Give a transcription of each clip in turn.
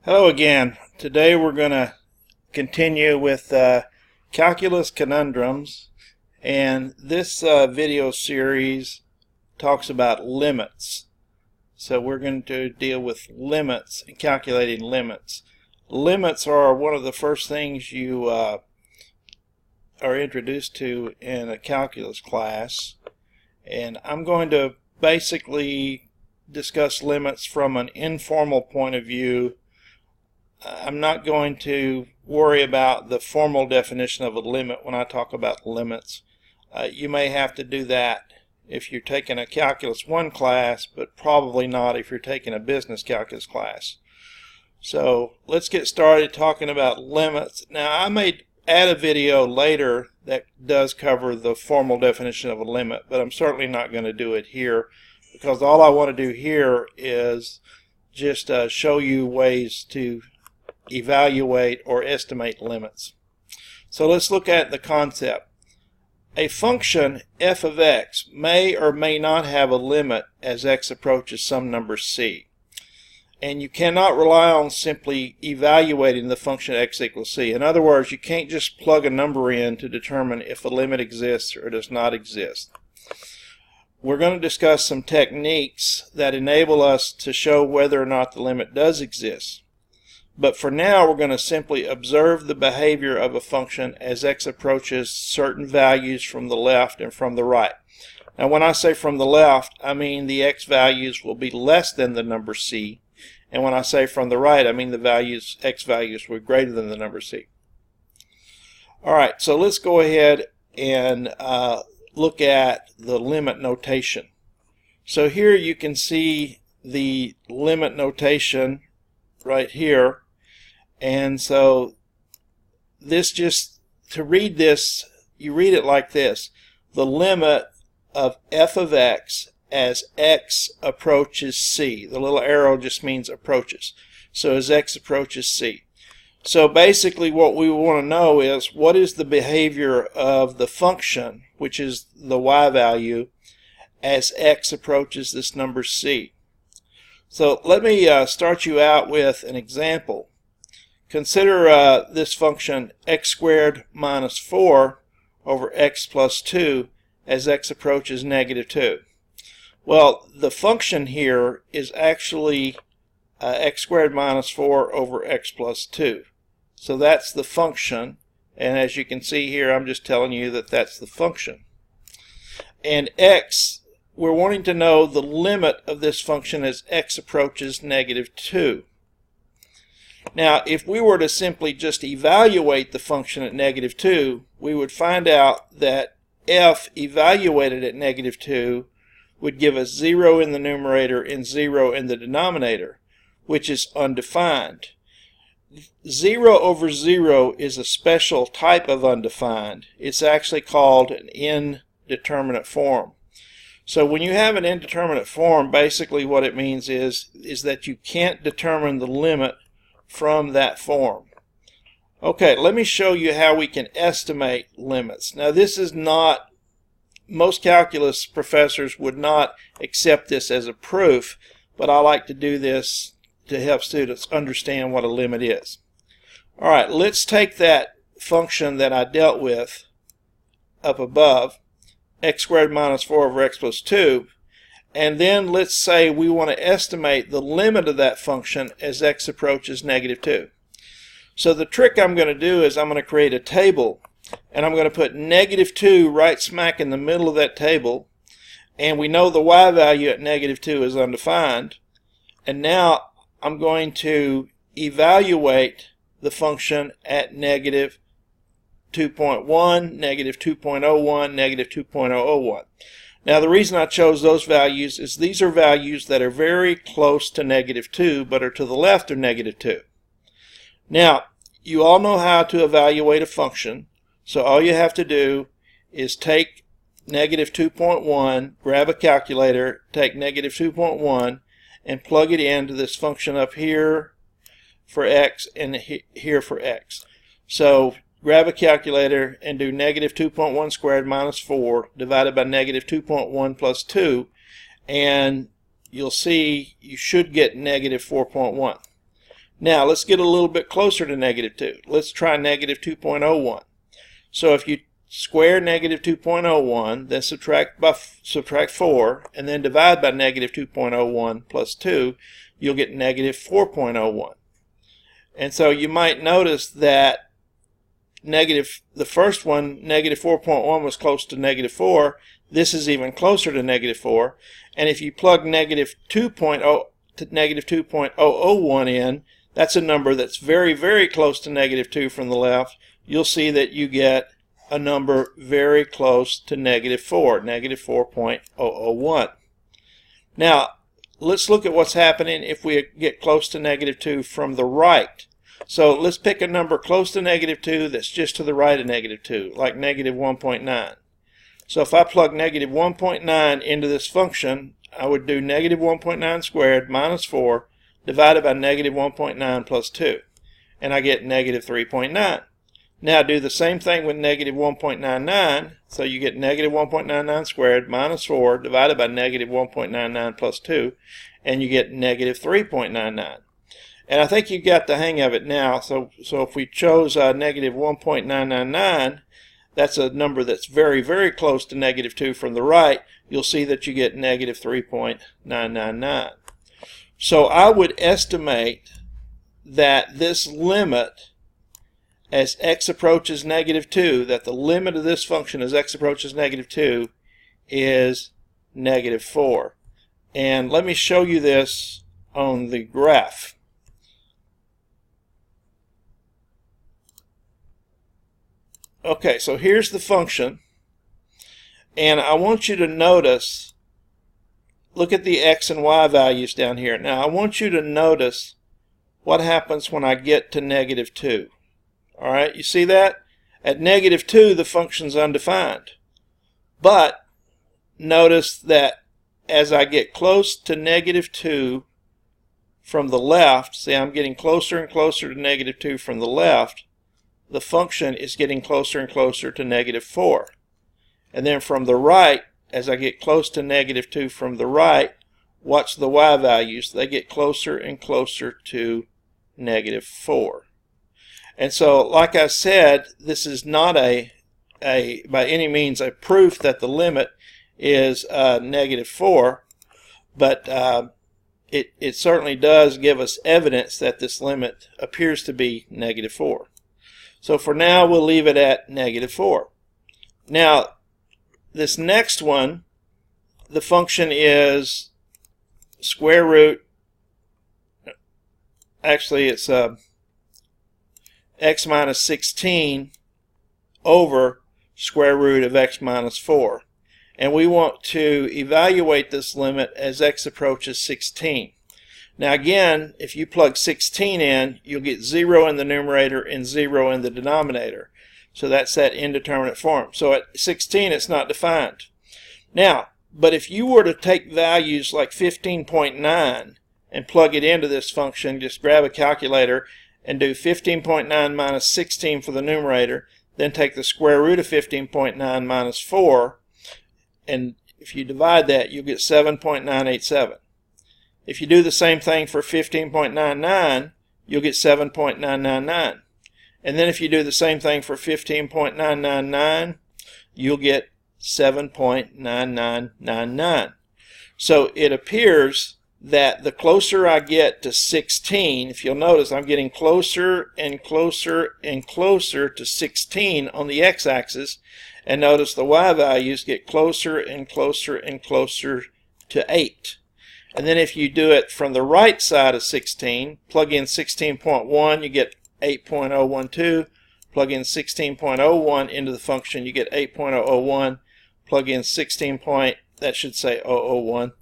Hello again. Today we're going to continue with Calculus Conundrums, and this video series talks about limits. So we're going to deal with limits and calculating limits. Limits are one of the first things you are introduced to in a calculus class, and I'm going to basically discuss limits from an informal point of view. I'm not going to worry about the formal definition of a limit when I talk about limits. You may have to do that if you're taking a Calculus 1 class, but probably not if you're taking a business calculus class. So let's get started talking about limits. Now, I may add a video later that does cover the formal definition of a limit, but I'm certainly not going to do it here, because all I want to do here is just show you ways to evaluate or estimate limits. So let's look at the concept. A function f of x may or may not have a limit as x approaches some number c. And you cannot rely on simply evaluating the function x equals c. In other words, you can't just plug a number in to determine if a limit exists or does not exist. We're going to discuss some techniques that enable us to show whether or not the limit does exist. But for now, we're going to simply observe the behavior of a function as x approaches certain values from the left and from the right. Now, when I say from the left, I mean the x values will be less than the number c. And when I say from the right, I mean the x values were greater than the number c. All right, so let's go ahead and look at the limit notation. So here you can see the limit notation right here. And so this, just to read this, you read it like this: the limit of f of x as x approaches c. The little arrow just means approaches. So as x approaches c. So basically what we want to know is what is the behavior of the function, which is the y value, as x approaches this number c. So let me start you out with an example. Consider this function x squared minus 4 over x plus 2 as x approaches negative 2. Well, the function here is actually x squared minus 4 over x plus 2. So that's the function, and as you can see here, I'm just telling you that that's the function. And x, we're wanting to know the limit of this function as x approaches negative 2. Now, if we were to simply just evaluate the function at negative 2, we would find out that f evaluated at negative 2 would give us 0 in the numerator and 0 in the denominator, which is undefined. 0 over 0 is a special type of undefined. It's actually called an indeterminate form. So when you have an indeterminate form, basically what it means is that you can't determine the limit from that form. Okay, let me show you how we can estimate limits. Now, this is not, most calculus professors would not accept this as a proof, but I like to do this to help students understand what a limit is. All right, let's take that function that I dealt with up above, x squared minus 4 over x plus 2, and then let's say we want to estimate the limit of that function as x approaches negative 2. So the trick I'm going to do is I'm going to create a table, and I'm going to put negative 2 right smack in the middle of that table, and we know the y value at negative 2 is undefined, and now I'm going to evaluate the function at negative 2.1, negative 2.01, negative 2.001. Now, the reason I chose those values is these are values that are very close to negative 2, but are to the left of negative 2. Now, you all know how to evaluate a function, so all you have to do is take negative 2.1, grab a calculator, take negative 2.1, and plug it into this function up here for x and here for x. So grab a calculator and do negative 2.1 squared minus 4 divided by negative 2.1 plus 2, and you'll see you should get negative 4.1. Now let's get a little bit closer to negative 2. Let's try negative 2.01. So if you square negative 2.01, then subtract 4, and then divide by negative 2.01 plus 2, you'll get negative 4.01. And so you might notice that the first one, negative 4.1, was close to negative 4. This is even closer to negative 4. And if you plug negative 2.0 to negative 2.001 in, that's a number that's very, very close to negative 2 from the left. You'll see that you get a number very close to negative 4, negative 4.001. Now, let's look at what's happening if we get close to negative 2 from the right. So let's pick a number close to negative 2 that's just to the right of negative 2, like negative 1.9. So if I plug negative 1.9 into this function, I would do negative 1.9 squared minus 4 divided by negative 1.9 plus 2. And I get negative 3.9. Now do the same thing with negative 1.99. So you get negative 1.99 squared minus 4 divided by negative 1.99 plus 2. And you get negative 3.99. And I think you got the hang of it now. So if we chose negative 1.999, that's a number that's very, very close to negative 2 from the right. You'll see that you get negative 3.999. So I would estimate that this limit as x approaches negative 2, that the limit of this function as x approaches negative 2 is negative 4. And let me show you this on the graph. Okay, so here's the function, and I want you to notice, look at the x and y values down here. Now I want you to notice what happens when I get to negative 2. Alright, you see that? At negative 2 the function's undefined. But notice that as I get close to negative 2 from the left, see I'm getting closer and closer to negative 2 from the left, the function is getting closer and closer to negative 4. And then from the right, as I get close to negative 2 from the right, watch the y values. They get closer and closer to negative 4. And so, like I said, this is not by any means a proof that the limit is negative 4, but it certainly does give us evidence that this limit appears to be negative 4. So for now, we'll leave it at negative 4. Now, this next one, the function is square root, actually it's x minus 16 over square root of x minus 4. And we want to evaluate this limit as x approaches 16. Now again, if you plug 16 in, you'll get 0 in the numerator and 0 in the denominator. So that's that indeterminate form. So at 16 it's not defined. Now, but if you were to take values like 15.9 and plug it into this function, just grab a calculator and do 15.9 minus 16 for the numerator, then take the square root of 15.9 minus 4, and if you divide that, you'll get 7.987. If you do the same thing for 15.99, you'll get 7.999. And then if you do the same thing for 15.999, you'll get 7.9999. So it appears that the closer I get to 16, if you'll notice, I'm getting closer and closer and closer to 16 on the x-axis, and notice the y values get closer and closer and closer to 8. And then if you do it from the right side of 16, plug in 16.1, you get 8.012. Plug in 16.01 into the function, you get 8.001. Plug in 001.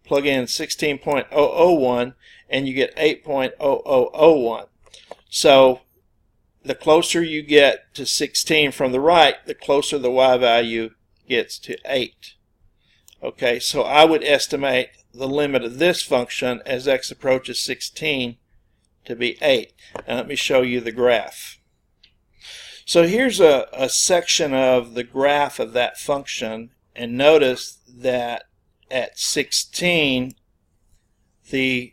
Plug in 16.001 and you get 8.0001. So the closer you get to 16 from the right, the closer the y value gets to 8. Okay, so I would estimate the limit of this function as x approaches 16 to be 8. Now let me show you the graph. So here's a section of the graph of that function, and notice that at 16 the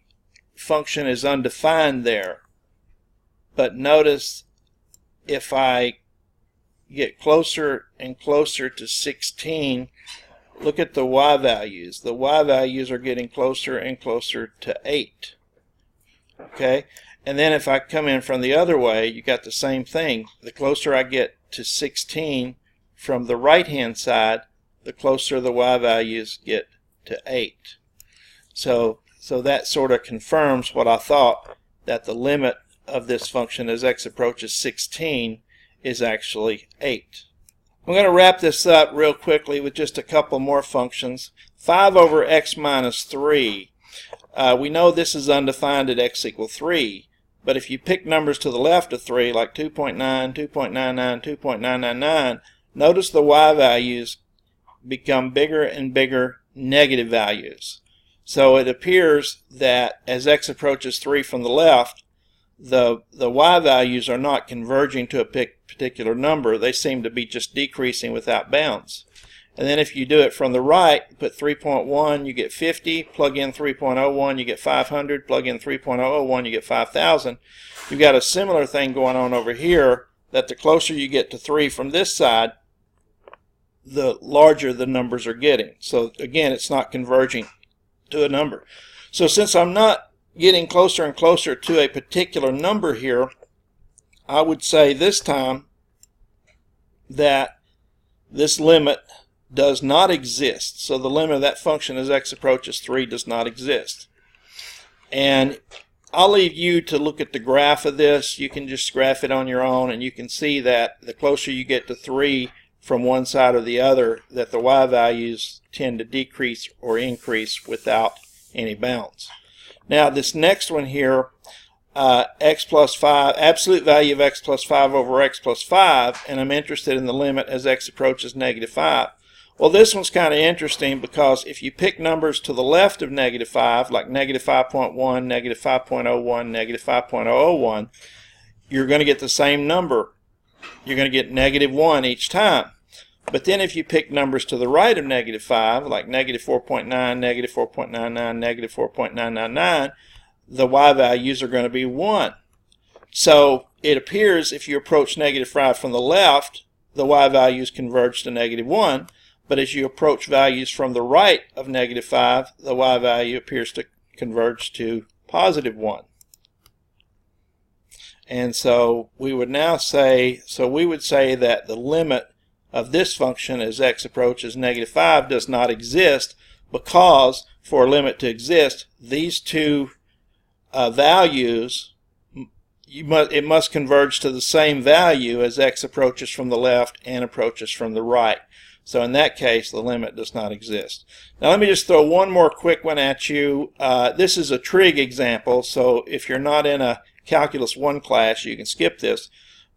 function is undefined there. but notice if I get closer and closer to 16, look at the y values. The y values are getting closer and closer to 8. Okay, and then if I come in from the other way, you got the same thing. The closer I get to 16 from the right hand side, the closer the y values get to 8. So that sort of confirms what I thought, that the limit of this function as x approaches 16 is actually 8. I'm going to wrap this up real quickly with just a couple more functions. 5 over x minus 3. We know this is undefined at x equals 3, but if you pick numbers to the left of 3, like 2.9, 2.99, 2.999, notice the y values become bigger and bigger negative values. So it appears that as x approaches 3 from the left, the y values are not converging to a particular number. They seem to be just decreasing without bounds. And then if you do it from the right, put 3.1, you get 50, plug in 3.01, you get 500, plug in 3.001, you get 5,000. You've got a similar thing going on over here, that the closer you get to 3 from this side, the larger the numbers are getting. So again, it's not converging to a number. So since I'm not getting closer and closer to a particular number here, I would say this time that this limit does not exist. So the limit of that function as x approaches 3 does not exist. And I'll leave you to look at the graph of this. You can just graph it on your own, and you can see that the closer you get to 3 from one side or the other, that the y values tend to decrease or increase without any bounds. Now this next one here, x plus 5, absolute value of x plus 5 over x plus 5, and I'm interested in the limit as x approaches negative 5. Well, this one's kind of interesting because if you pick numbers to the left of negative 5, like negative 5.1, negative 5.01, negative 5.001, you're going to get the same number. You're going to get negative 1 each time. But then if you pick numbers to the right of negative 5, like negative 4.9, negative 4.99, negative 4.999, the y values are going to be 1. So it appears if you approach negative 5 from the left, the y values converge to negative 1. But as you approach values from the right of negative 5, the y value appears to converge to positive 1. And so we would now say, we would say that the limit of this function as x approaches negative 5 does not exist, because for a limit to exist, these two values, it must converge to the same value as x approaches from the left and approaches from the right. So in that case, the limit does not exist. Now let me just throw one more quick one at you. This is a trig example, so if you're not in a Calculus 1 class, you can skip this.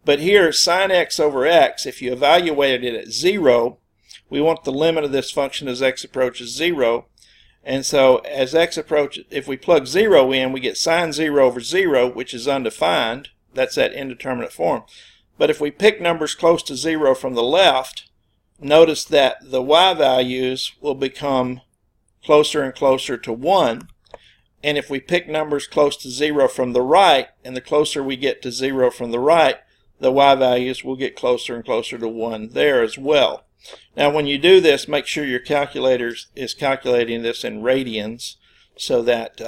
But here, sine x over x, if you evaluated it at 0, we want the limit of this function as x approaches 0. And so as x approaches, if we plug 0 in, we get sine 0 over 0, which is undefined. That's that indeterminate form. But if we pick numbers close to 0 from the left, notice that the y values will become closer and closer to 1. And if we pick numbers close to 0 from the right, and the closer we get to 0 from the right, the y values will get closer and closer to 1 there as well. Now when you do this, make sure your calculator is calculating this in radians so that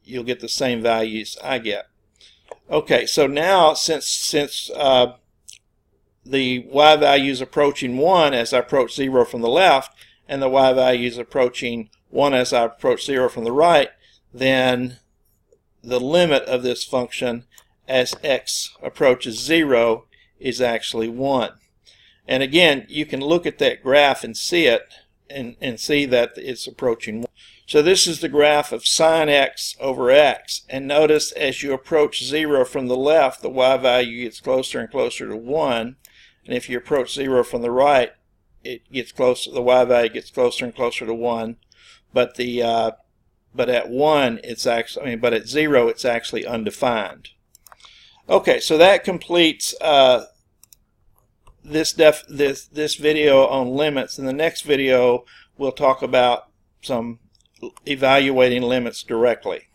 you'll get the same values I get. Okay, so now since the y value is approaching 1 as I approach 0 from the left, and the y value is approaching 1 as I approach 0 from the right, then the limit of this function as x approaches 0 is actually 1. And again, you can look at that graph and see it, and see that it's approaching 1. So this is the graph of sine x over x, and notice as you approach 0 from the left, the y value gets closer and closer to 1. And if you approach 0 from the right, it gets closer. The y value gets closer and closer to 1. But at 1, it's actually, but at 0, it's actually undefined. Okay, so that completes this video on limits. In the next video, we'll talk about some evaluating limits directly.